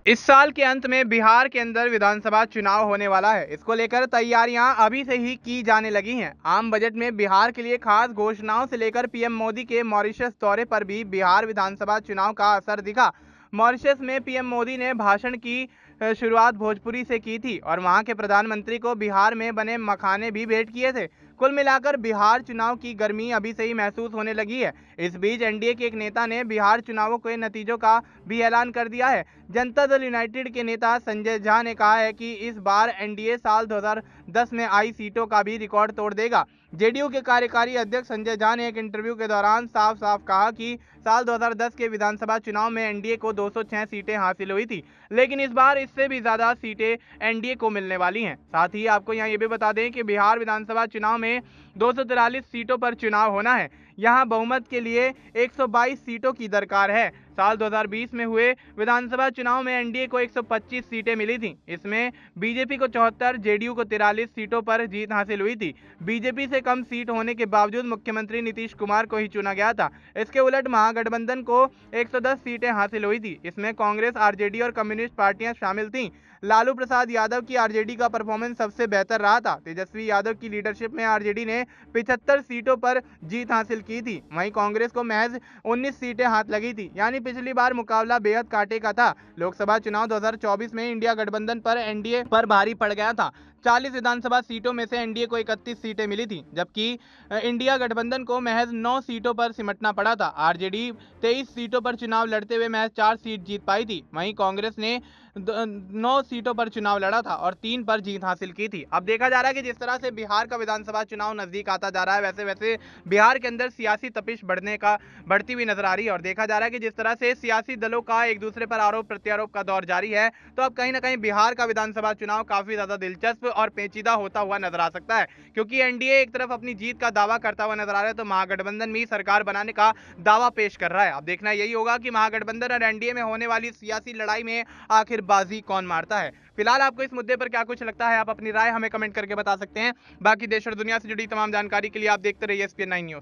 इस साल के अंत में बिहार के अंदर विधानसभा चुनाव होने वाला है। इसको लेकर तैयारियां अभी से ही की जाने लगी हैं। आम बजट में बिहार के लिए खास घोषणाओं से लेकर पीएम मोदी के मॉरिशस दौरे पर भी बिहार विधानसभा चुनाव का असर दिखा। मॉरिशस में पीएम मोदी ने भाषण की शुरुआत भोजपुरी से की थी और वहां के प्रधानमंत्री को बिहार में बने मखाने भी भेंट किए थे। कुल मिलाकर बिहार चुनाव की गर्मी अभी से ही महसूस होने लगी है। इस बीच एनडीए के एक नेता ने बिहार चुनावों के नतीजों का भी ऐलान कर दिया है। जनता दल यूनाइटेड के नेता संजय झा ने कहा है कि इस बार एनडीए साल 2010 में आई सीटों का भी रिकॉर्ड तोड़ देगा। जेडीयू के कार्यकारी अध्यक्ष संजय झा ने एक इंटरव्यू के दौरान साफ साफ कहा कि साल 2010 के विधानसभा चुनाव में एनडीए को 206 सीटें हासिल हुई थी, लेकिन इस बार इससे भी ज्यादा सीटें एनडीए को मिलने वाली हैं। साथ ही आपको यहाँ ये भी बता दें कि बिहार विधानसभा चुनाव में 243 सीटों पर चुनाव होना है। यहाँ बहुमत के लिए 122 सीटों की दरकार है। साल 2020 में हुए विधानसभा चुनाव में एनडीए को 125 सीटें मिली थीं। इसमें बीजेपी को 74, जेडीयू को 43 सीटों पर जीत हासिल हुई थी। बीजेपी से कम सीट होने के बावजूद मुख्यमंत्री नीतीश कुमार को ही चुना गया था। इसके उलट महागठबंधन को 110 सीटें हासिल हुई थी। इसमें कांग्रेस, आरजेडी और कम्युनिस्ट पार्टियां शामिल थीं। लालू प्रसाद यादव की आरजेडी का परफॉर्मेंस सबसे बेहतर रहा था। तेजस्वी यादव की लीडरशिप में आरजेडी ने 75 सीटों पर जीत हासिल की थी। वहीं कांग्रेस को महज 19 सीटें हाथ लगी थी, यानी पिछली बार मुकाबला बेहद कांटे का था। लोकसभा चुनाव 2024 में इंडिया गठबंधन पर एनडीए पर भारी पड़ गया था। 40 विधानसभा सीटों में से एनडीए को 31 सीटें मिली थी, जबकि इंडिया गठबंधन को महज 9 सीटों पर सिमटना पड़ा था। आरजेडी 23 सीटों पर चुनाव लड़ते हुए महज 4 सीट जीत पाई थी। वहीं कांग्रेस ने 9 सीटों पर चुनाव लड़ा था और 3 पर जीत हासिल की थी। अब देखा जा रहा है कि जिस तरह से बिहार का विधानसभा चुनाव नजदीक आता जा रहा है, वैसे वैसे बिहार के अंदर सियासी तपिश बढ़ती हुई नजर आ रही है और देखा जा रहा है कि जिस तरह से सियासी दलों का एक दूसरे पर आरोप प्रत्यारोप का दौर जारी है, तो अब कहीं ना कहीं बिहार का विधानसभा चुनाव काफी ज्यादा दिलचस्प और पेचीदा होता हुआ नजर आ सकता है, क्योंकि एनडीए एक तरफ अपनी जीत का दावा करता हुआ नजर आ रहा है, तो महागठबंधन भी सरकार बनाने का दावा पेश कर रहा है। अब देखना यही होगा कि महागठबंधन और एनडीए में होने वाली सियासी लड़ाई में आखिर बाजी कौन मारता है। फिलहाल आपको इस मुद्दे पर क्या कुछ लगता है, आप अपनी राय हमें कमेंट करके बता सकते हैं। बाकी देश और दुनिया से जुड़ी तमाम जानकारी के लिए आप देखते रहिए एसपीएन 9 न्यूज।